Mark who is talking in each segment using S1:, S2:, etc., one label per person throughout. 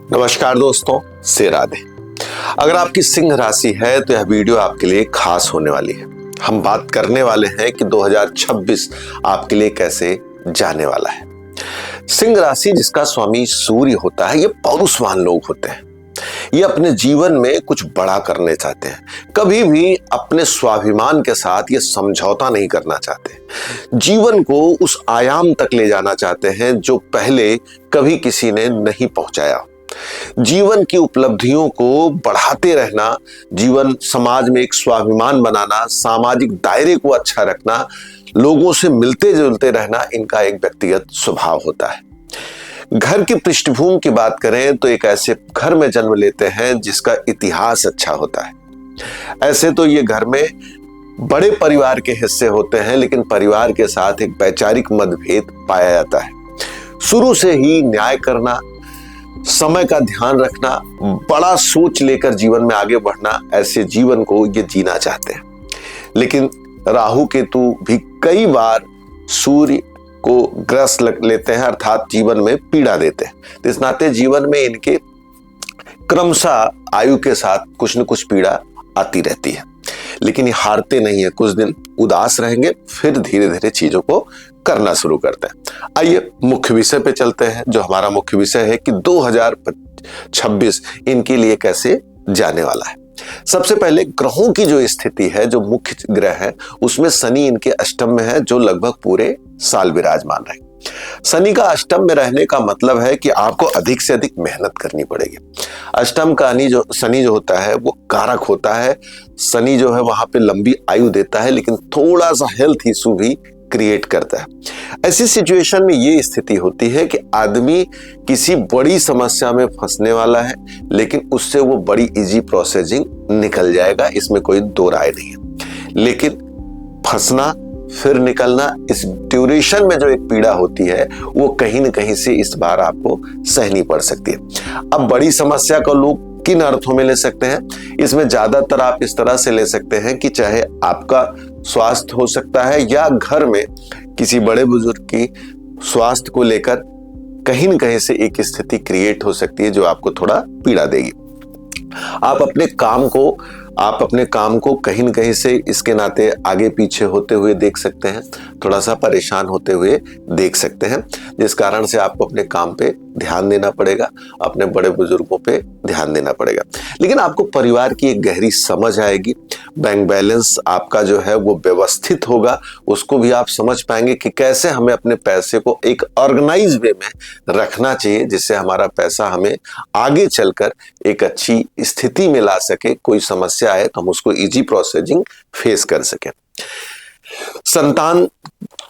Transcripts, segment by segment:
S1: नमस्कार दोस्तों, से राधे। अगर आपकी सिंह राशि है तो यह वीडियो आपके लिए खास होने वाली है। हम बात करने वाले हैं कि 2026 आपके लिए कैसे जाने वाला है। सिंह राशि जिसका स्वामी सूर्य होता है, ये पौरुषवान लोग होते हैं। ये अपने जीवन में कुछ बड़ा करने चाहते हैं, कभी भी अपने स्वाभिमान के साथ ये समझौता नहीं करना चाहते। जीवन को उस आयाम तक ले जाना चाहते हैं जो पहले कभी किसी ने नहीं पहुंचाया। जीवन की उपलब्धियों को बढ़ाते रहना, जीवन समाज में एक स्वाभिमान बनाना, सामाजिक दायरे को अच्छा रखना, लोगों से मिलते जुलते रहना, इनका एक व्यक्तिगत स्वभाव होता है। घर की पृष्ठभूमि की बात करें तो एक ऐसे घर में जन्म लेते हैं जिसका इतिहास अच्छा होता है। ऐसे तो ये घर में बड़े परिवार के हिस्से होते हैं, लेकिन परिवार के साथ एक वैचारिक मतभेद पाया जाता है। शुरू से ही न्याय करना, समय का ध्यान रखना, बड़ा सोच लेकर जीवन में आगे बढ़ना, ऐसे जीवन को ये जीना चाहते हैं। लेकिन राहु केतु भी कई बार सूर्य को ग्रस्त लेते हैं, अर्थात जीवन में पीड़ा देते हैं। तो इस नाते जीवन में इनके क्रमशः आयु के साथ कुछ न कुछ पीड़ा आती रहती है, लेकिन ये हारते नहीं है। कुछ दिन उदास रहेंगे, फिर धीरे धीरे चीजों को करना शुरू करते हैं। आइए मुख्य विषय पे चलते हैं। जो हमारा मुख्य विषय है कि 2026 इनके लिए कैसे जाने वाला है। सबसे पहले ग्रहों की जो स्थिति है, जो मुख्य ग्रह है, उसमें शनि इनके अष्टम में है, जो लगभग पूरे साल विराजमान रहे। शनि का अष्टम में रहने का मतलब है कि आपको अधिक से अधिक मेहनत करनी पड़ेगी। अष्टम का शनि जो होता है वो कारक होता है। शनि जो है वहां पे लंबी आयु देता है, लेकिन थोड़ा सा हेल्थ इशू भी क्रिएट करता है। ऐसी सिचुएशन में ये स्थिति होती है कि आदमी किसी बड़ी समस्या में फंसने वाला है, लेकिन उससे वो बड़ी इजी प्रोसेसिंग निकल जाएगा, इसमें कोई दो राय नहीं है। लेकिन फंसना फिर निकलना, इस ड्यूरेशन में जो एक पीड़ा होती है वो कहीं न कहीं से इस बार आपको सहनी पड़ सकती है। अब बड़ी समस्या को लोग किन अर्थों में ले सकते हैं, इसमें ज्यादातर आप इस तरह से ले सकते हैं कि चाहे आपका स्वास्थ्य हो सकता है या घर में किसी बड़े बुजुर्ग की स्वास्थ्य को लेकर कहीं न कहीं से एक स्थिति क्रिएट हो सकती है जो आपको थोड़ा पीड़ा देगी। आप अपने काम को कहीं न कहीं से इसके नाते आगे पीछे होते हुए देख सकते हैं, थोड़ा सा परेशान होते हुए देख सकते हैं, जिस कारण से आपको अपने काम पे ध्यान देना पड़ेगा, अपने बड़े बुजुर्गों पे ध्यान देना पड़ेगा। लेकिन आपको परिवार की एक गहरी समझ आएगी, बैंक बैलेंस आपका जो है वो व्यवस्थित होगा, उसको भी आप समझ पाएंगे कि कैसे हमें अपने पैसे को एक ऑर्गेनाइज वे में रखना चाहिए, जिससे हमारा पैसा हमें आगे चलकर एक अच्छी स्थिति में ला सके। कोई समस्या आए तो हम उसको इजी प्रोसेसिंग फेस कर सके। संतान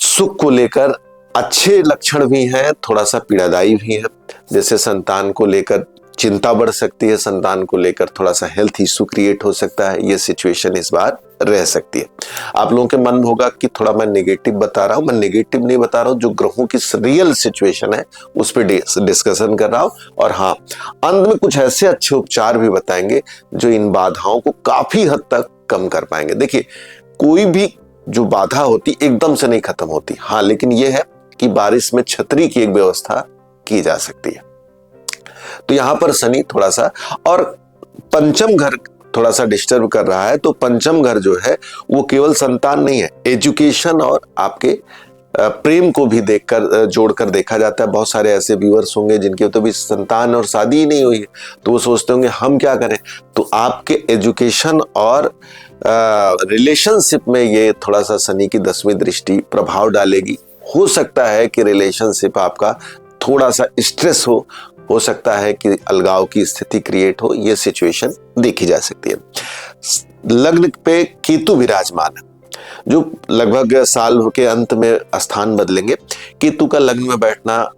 S1: सुख को लेकर अच्छे लक्षण भी हैं, थोड़ा सा पीड़ादायी भी है। जैसे संतान को लेकर चिंता बढ़ सकती है, संतान को लेकर थोड़ा सा हेल्थ इशू क्रिएट हो सकता है। ये सिचुएशन इस बार रह सकती है। आप लोगों के मन होगा कि थोड़ा मैं नेगेटिव बता रहा हूं। मैं नेगेटिव नहीं बता रहा हूं, जो ग्रहों की रियल सिचुएशन है उस पर डिस्कशन कर रहा हूं। और हाँ, अंत में कुछ ऐसे अच्छे उपचार भी बताएंगे जो इन बाधाओं को काफी हद तक कम कर पाएंगे। देखिए, कोई भी जो बाधा होती एकदम से नहीं खत्म होती, हाँ, लेकिन यह है कि बारिश में छतरी की एक व्यवस्था की जा सकती है। तो यहां पर शनि थोड़ा सा, और पंचम घर थोड़ा सा डिस्टर्ब कर रहा है। तो पंचम घर जो है वो केवल संतान नहीं है, एजुकेशन और आपके प्रेम को भी देखकर जोड़कर देखा जाता है। बहुत सारे ऐसे व्यूअर्स होंगे जिनके तो भी संतान और शादी ही नहीं हुई है, तो वो सोचते होंगे हम क्या करें। तो आपके एजुकेशन और रिलेशनशिप में ये थोड़ा सा शनि की 10वीं दृष्टि प्रभाव डालेगी। हो सकता है कि रिलेशनशिप आपका थोड़ा सा स्ट्रेस हो सकता है कि अलगाव की स्थिति क्रिएट हो। यह सिचुएशन देखी जा सकती है। लग्न पे केतु विराजमान है, जो लगभग साल के अंत में स्थान बदलेंगे। केतु का लग्न में बैठना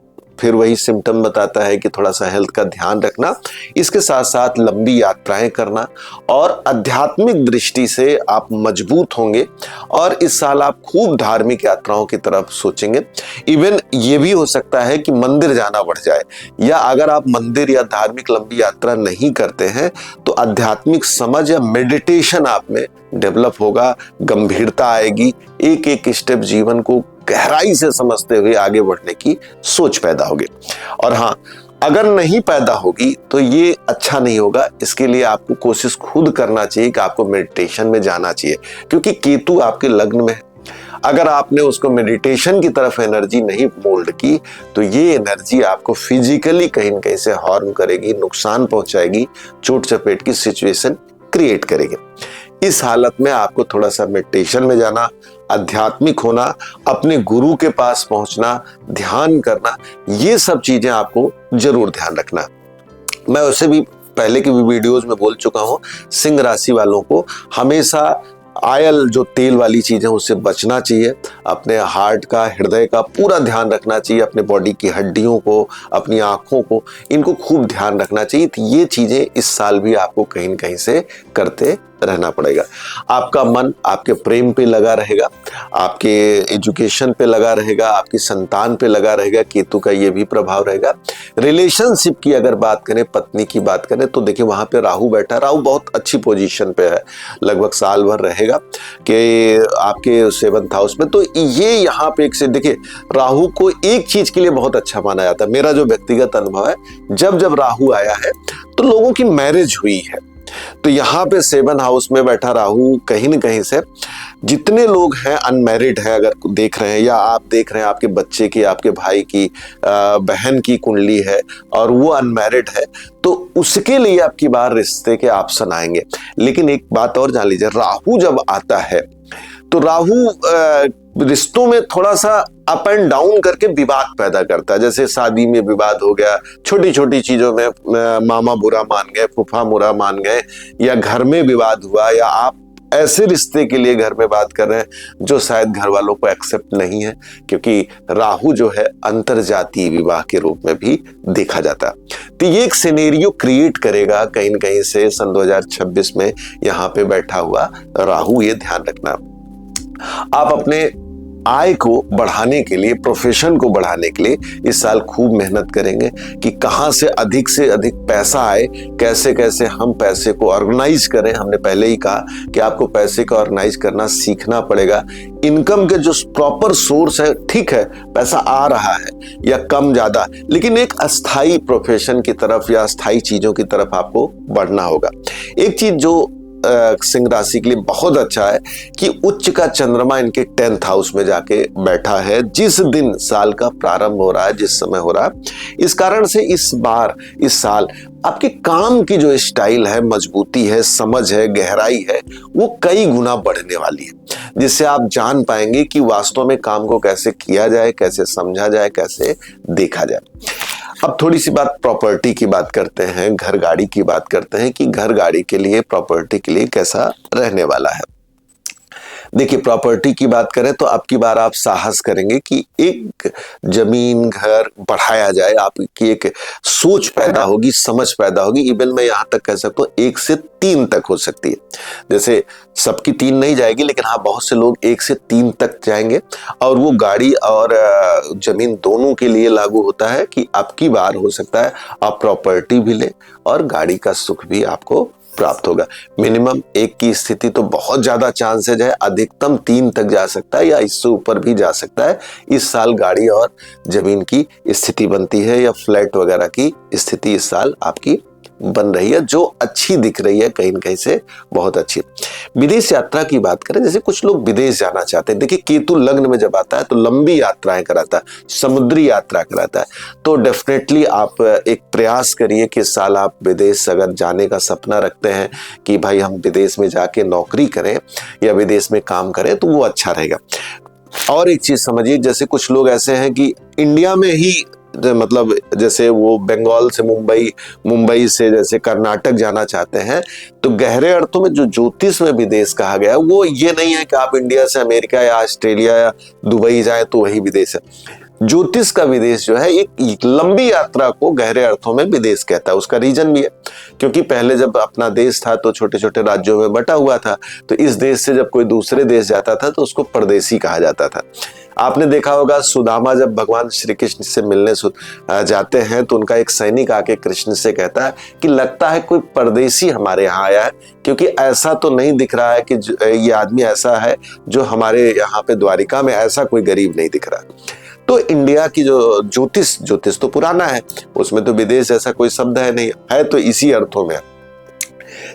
S1: फिर वही सिम्टम बताता है कि थोड़ा सा हेल्थ का ध्यान रखना, इसके साथ साथ लंबी यात्राएं करना, और आध्यात्मिक दृष्टि से आप मजबूत होंगे। और इस साल आप खूब धार्मिक यात्राओं की तरफ सोचेंगे। इवन ये भी हो सकता है कि मंदिर जाना बढ़ जाए, या अगर आप मंदिर या धार्मिक लंबी यात्रा नहीं करते हैं तो आध्यात्मिक समझ या मेडिटेशन आप में डेवलप होगा, गंभीरता आएगी, एक एक स्टेप जीवन को गहराई से समझते हुए आगे बढ़ने की सोच पैदा होगी। और हाँ, अगर नहीं पैदा होगी तो ये अच्छा नहीं होगा। इसके लिए आपको कोशिश खुद करना चाहिए कि आपको मेडिटेशन में जाना चाहिए, क्योंकि केतु आपके लग्न में है। अगर आपने उसको मेडिटेशन की तरफ एनर्जी नहीं मोल्ड की तो ये एनर्जी आपको फिजिकली कहीं न कहीं से हार्म करेगी, नुकसान पहुंचाएगी, चोट चपेट की सिचुएशन क्रिएट करेगी। इस हालत में आपको थोड़ा सा मेडिटेशन में जाना, आध्यात्मिक होना, अपने गुरु के पास पहुंचना, ध्यान करना, ये सब चीजें आपको जरूर ध्यान रखना। मैं उससे भी पहले की भी वीडियोस में बोल चुका हूं, सिंह राशि वालों को हमेशा ऑयल जो तेल वाली चीजें उससे बचना चाहिए। अपने हार्ट का, हृदय का पूरा ध्यान रखना चाहिए, अपने बॉडी की हड्डियों को, अपनी आंखों को, इनको खूब ध्यान रखना चाहिए। तो ये चीजें इस साल भी आपको कहीं न कहीं से करते रहना पड़ेगा। आपका मन आपके प्रेम पे लगा रहेगा, आपके एजुकेशन पे लगा रहेगा, आपकी संतान पे लगा रहेगा। केतु का ये भी प्रभाव रहेगा। रिलेशनशिप की अगर बात करें, पत्नी की बात करें, तो देखिए वहां पे राहु बैठा। राहु बहुत अच्छी पोजीशन पे है, लगभग साल भर रहेगा कि आपके 7th हाउस में। तो ये यहाँ पे एक से देखिए, राहु को एक चीज के लिए बहुत अच्छा माना जाता है। मेरा जो व्यक्तिगत अनुभव है, जब जब राहु आया है तो लोगों की मैरिज हुई है। तो यहाँ पे 7th हाउस में बैठा राहु कहीं न कहीं से जितने लोग हैं अनमैरिड हैं, अगर देख रहे हैं या आप देख रहे हैं आपके बच्चे की, आपके भाई की, बहन की कुंडली है और वो अनमैरिड है, तो उसके लिए आपकी बार रिश्ते के ऑप्शन आएंगे। लेकिन एक बात और जान लीजिए, राहु जब आता है तो राहु रिश्तों में थोड़ा सा अप एंड डाउन करके विवाद पैदा करता है। जैसे शादी में विवाद हो गया, छोटी छोटी चीजों में मामा बुरा मान गए, फूफा बुरा मान गए, या घर में विवाद हुआ, या आप ऐसे रिश्ते के लिए घर में बात कर रहे हैं जो शायद घर वालों को एक्सेप्ट नहीं है, क्योंकि राहु जो है अंतरजातीय विवाह के रूप में भी देखा जाता है। तो ये एक सिनेरियो क्रिएट करेगा कहीं न कहीं से सन 2026 में यहाँ पे बैठा हुआ राहु। ये ध्यान रखना, आप अपने आय को बढ़ाने के लिए, प्रोफेशन को बढ़ाने के लिए इस साल खूब मेहनत करेंगे कि कहां से अधिक पैसा आए, कैसे कैसे हम पैसे को ऑर्गेनाइज करें। हमने पहले ही कहा कि आपको पैसे को ऑर्गेनाइज करना सीखना पड़ेगा। इनकम के जो प्रॉपर सोर्स है, ठीक है पैसा आ रहा है या कम ज्यादा, लेकिन एक अस्थाई प्रोफेशन की तरफ या अस्थाई चीजों की तरफ आपको बढ़ना होगा। एक चीज जो सिंह राशि के लिए बहुत अच्छा है कि उच्च का चंद्रमा इनके 10th हाउस में जाके बैठा है, जिस दिन साल का प्रारंभ हो रहा है, जिस समय हो रहा है। इस कारण से इस साल आपके काम की जो स्टाइल है, मजबूती है, समझ है, गहराई है, वो कई गुना बढ़ने वाली है, जिससे आप जान पाएंगे कि वास्तव में काम को कैसे किया जाए, कैसे समझा जाए, कैसे देखा जाए। अब थोड़ी सी बात प्रॉपर्टी की बात करते हैं, घर गाड़ी की बात करते हैं कि घर गाड़ी के लिए, प्रॉपर्टी के लिए कैसा रहने वाला है। देखिए, प्रॉपर्टी की बात करें तो अब की बार आप साहस करेंगे कि एक जमीन, घर बढ़ाया जाए। आपकी एक सोच पैदा होगी, समझ पैदा होगी। इवन मैं यहाँ तक कह सकता हूँ 1 से 3 तक हो सकती है। जैसे सबकी 3 नहीं जाएगी, लेकिन हाँ बहुत से लोग 1 से 3 तक जाएंगे। और वो गाड़ी और जमीन दोनों के लिए लागू होता है कि अब की बार हो सकता है आप प्रॉपर्टी भी लें और गाड़ी का सुख भी आपको प्राप्त होगा। मिनिमम 1 की स्थिति तो बहुत ज्यादा चांसेज है, अधिकतम 3 तक जा सकता है या इससे ऊपर भी जा सकता है। इस साल गाड़ी और जमीन की स्थिति बनती है या फ्लैट वगैरह की स्थिति इस साल आपकी बन रही है, जो अच्छी दिख रही है, कहीं न कहीं से बहुत अच्छी। विदेश यात्रा की बात करें, जैसे कुछ लोग विदेश जाना चाहते हैं। देखिए, केतु लग्न में जब आता है तो लंबी यात्राएं कराता है, समुद्री यात्रा कराता है। तो डेफिनेटली आप एक प्रयास करिए कि इस साल आप विदेश अगर जाने का सपना रखते हैं कि भाई हम विदेश में जाके नौकरी करें या विदेश में काम करें, तो वो अच्छा रहेगा। और एक चीज समझिए, जैसे कुछ लोग ऐसे हैं कि इंडिया में ही, मतलब जैसे वो बंगाल से मुंबई से जैसे कर्नाटक जाना चाहते हैं, तो गहरे अर्थों में जो ज्योतिष में विदेश कहा गया है वो ये नहीं है कि आप इंडिया से अमेरिका या ऑस्ट्रेलिया या दुबई जाए तो वही विदेश है। ज्योतिष का विदेश जो है एक लंबी यात्रा को गहरे अर्थों में विदेश कहता है। उसका रीजन भी है, क्योंकि पहले जब अपना देश था तो छोटे छोटे राज्यों में बटा हुआ था। तो इस देश से जब कोई दूसरे देश जाता था तो उसको परदेसी कहा जाता था। आपने देखा होगा, सुदामा जब भगवान श्री कृष्ण से मिलने जाते हैं तो उनका एक सैनिक आके कृष्ण से कहता है कि लगता है कोई परदेसी हमारे यहाँ आया है, क्योंकि ऐसा तो नहीं दिख रहा है कि ये आदमी ऐसा है जो हमारे यहाँ पे द्वारिका में ऐसा कोई गरीब नहीं दिख रहा। तो इंडिया की जो ज्योतिष तो पुराना है, उसमें तो विदेश ऐसा कोई शब्द है नहीं, है तो इसी अर्थों में।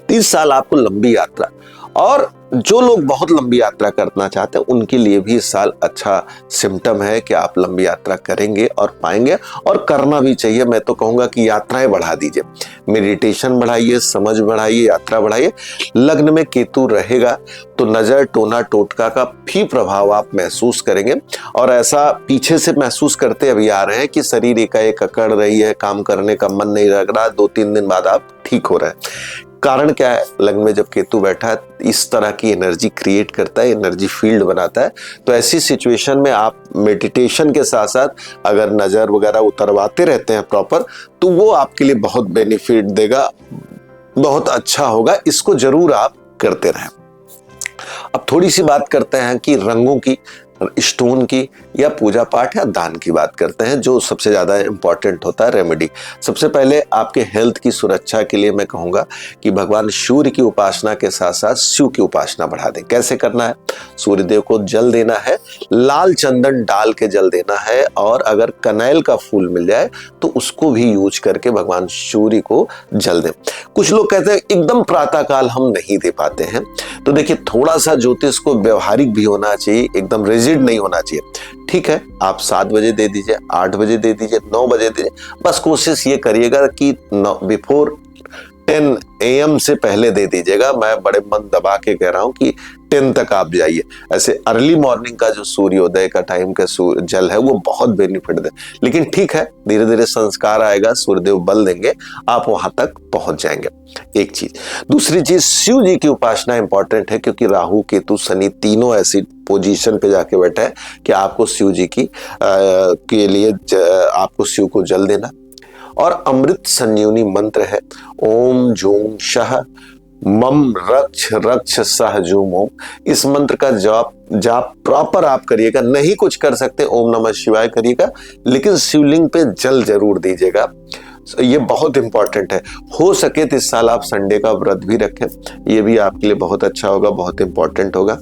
S1: 30 साल आपको लंबी यात्रा, और जो लोग बहुत लंबी यात्रा करना चाहते हैं उनके लिए भी इस साल अच्छा सिम्टम है कि आप लंबी यात्रा करेंगे और पाएंगे, और करना भी चाहिए। मैं तो कहूंगा कि यात्राएं बढ़ा दीजिए, मेडिटेशन बढ़ाइए, समझ बढ़ाइए, यात्रा बढ़ाइए। लग्न में केतु रहेगा तो नजर, टोना, टोटका का भी प्रभाव आप महसूस करेंगे, और ऐसा पीछे से महसूस करते अभी आ रहे हैं कि शरीर एकाएक अकड़ रही है, काम करने का मन नहीं लग रहा, 2-3 दिन बाद आप ठीक हो रहे हैं। कारण क्या है? लग्न में जब केतु बैठा है इस तरह की एनर्जी क्रिएट करता है, एनर्जी फील्ड बनाता है। तो ऐसी सिचुएशन में आप मेडिटेशन के साथ साथ अगर नजर वगैरह उतरवाते रहते हैं प्रॉपर, तो वो आपके लिए बहुत बेनिफिट देगा, बहुत अच्छा होगा। इसको जरूर आप करते रहें। अब थोड़ी सी बात करते हैं कि रंगों की, स्टोन की, या पूजा पाठ या दान की बात करते हैं, जो सबसे ज्यादा इंपॉर्टेंट होता है रेमेडी। सबसे पहले आपके हेल्थ की सुरक्षा के लिए मैं कहूंगा कि भगवान सूर्य की उपासना के साथ साथ शिव की उपासना बढ़ा दें। कैसे करना है? सूर्य देव को जल देना है, लाल चंदन डाल के जल देना है, और अगर कनैल का फूल मिल जाए तो उसको भी यूज करके भगवान सूर्य को जल दें। कुछ लोग कहते हैं एकदम प्रातः काल हम नहीं दे पाते हैं, तो देखिए थोड़ा सा ज्योतिष को व्यवहारिक भी होना चाहिए, एकदम रिजिड नहीं होना चाहिए। ठीक है, आप 7 बजे दे दीजिए, 8 बजे दे दीजिए, 9 बजे दे दीजिए, बस कोशिश ये करिएगा कि बिफोर 10 AM से पहले दे दीजिएगा। मैं बड़े मन दबा के कह रहा हूं कि 10 तक आप जाइए। ऐसे अर्ली मॉर्निंग का जो सूर्योदय का टाइम का जल है वो बहुत बेनिफिट दे, लेकिन ठीक है, धीरे धीरे संस्कार आएगा, सूर्यदेव बल देंगे, आप वहां तक पहुंच जाएंगे। एक चीज। दूसरी चीज, शिव जी की उपासना इंपॉर्टेंट है, क्योंकि राहु, केतु, शनि तीनों ऐसी पोजीशन पे जाके बैठे हैं कि आपको शिव जी की के लिए आपको शिव को जल देना। और अमृत संजीवनी मंत्र है ओम जूम शह मम रक्ष रक्ष सह जूम ओम। इस मंत्र का जाप प्रॉपर आप करिएगा। नहीं कुछ कर सकते, ओम नमः शिवाय करिएगा, लेकिन शिवलिंग पे जल जरूर दीजिएगा। ये बहुत इंपॉर्टेंट है। हो सके तो इस साल आप संडे का व्रत भी रखें, ये भी आपके लिए बहुत अच्छा होगा, बहुत इंपॉर्टेंट होगा।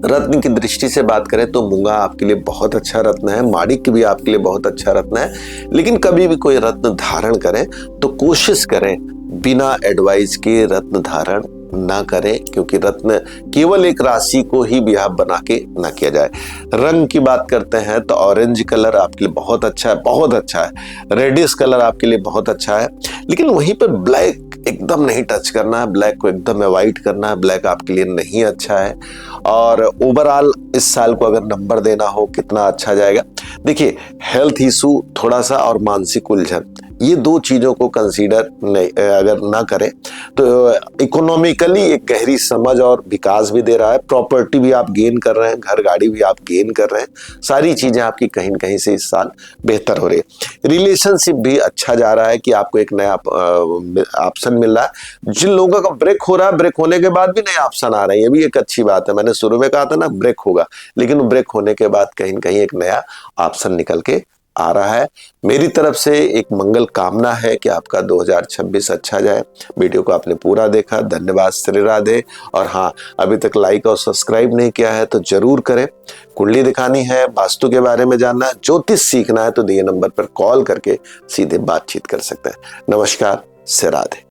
S1: रत्न की दृष्टि से बात करें तो मूंगा आपके लिए बहुत अच्छा रत्न है, माणिक्य भी आपके लिए बहुत अच्छा रत्न है। लेकिन कभी भी कोई रत्न धारण करें तो कोशिश करें बिना एडवाइस के रत्न धारण ना करें, क्योंकि रत्न केवल एक राशि को ही ब्याह बना के ना किया जाए। रंग की बात करते हैं तो ऑरेंज कलर आपके लिए बहुत अच्छा है, बहुत अच्छा है। रेडिश कलर आपके लिए बहुत अच्छा है, लेकिन वहीं पर ब्लैक एकदम नहीं टच करना है, ब्लैक को एकदम अवॉइड करना है, ब्लैक आपके लिए नहीं अच्छा है। और ओवरऑल इस साल को अगर नंबर देना हो कितना अच्छा जाएगा, देखिए हेल्थ इशू थोड़ा सा और मानसिक उलझन, ये 2 चीजों को कंसीडर नहीं अगर ना करें तो इकोनॉमिकली एक गहरी समझ और विकास भी दे रहा है। प्रॉपर्टी भी आप गेन कर रहे हैं, घर गाड़ी भी आप गेन कर रहे हैं, सारी चीजें आपकी कहीं न कहीं से इस साल बेहतर हो रही है। रिलेशनशिप भी अच्छा जा रहा है कि आपको एक नया ऑप्शन मिल रहा है। जिन लोगों का ब्रेक हो रहा है, ब्रेक होने के बाद भी नए ऑप्शन आ रहे हैं, ये भी एक अच्छी बात है। मैंने शुरू में कहा था ना ब्रेक होगा, लेकिन ब्रेक होने के बाद कहीं न कहीं एक नया ऑप्शन निकल के आ रहा है। मेरी तरफ से एक मंगल कामना है कि आपका 2026 अच्छा जाए। वीडियो को आपने पूरा देखा, धन्यवाद, श्री राधे। और हाँ, अभी तक लाइक और सब्सक्राइब नहीं किया है तो जरूर करें। कुंडली दिखानी है, वास्तु के बारे में जानना है, ज्योतिष सीखना है तो दिए नंबर पर कॉल करके सीधे बातचीत कर सकते हैं। नमस्कार, श्री राधे।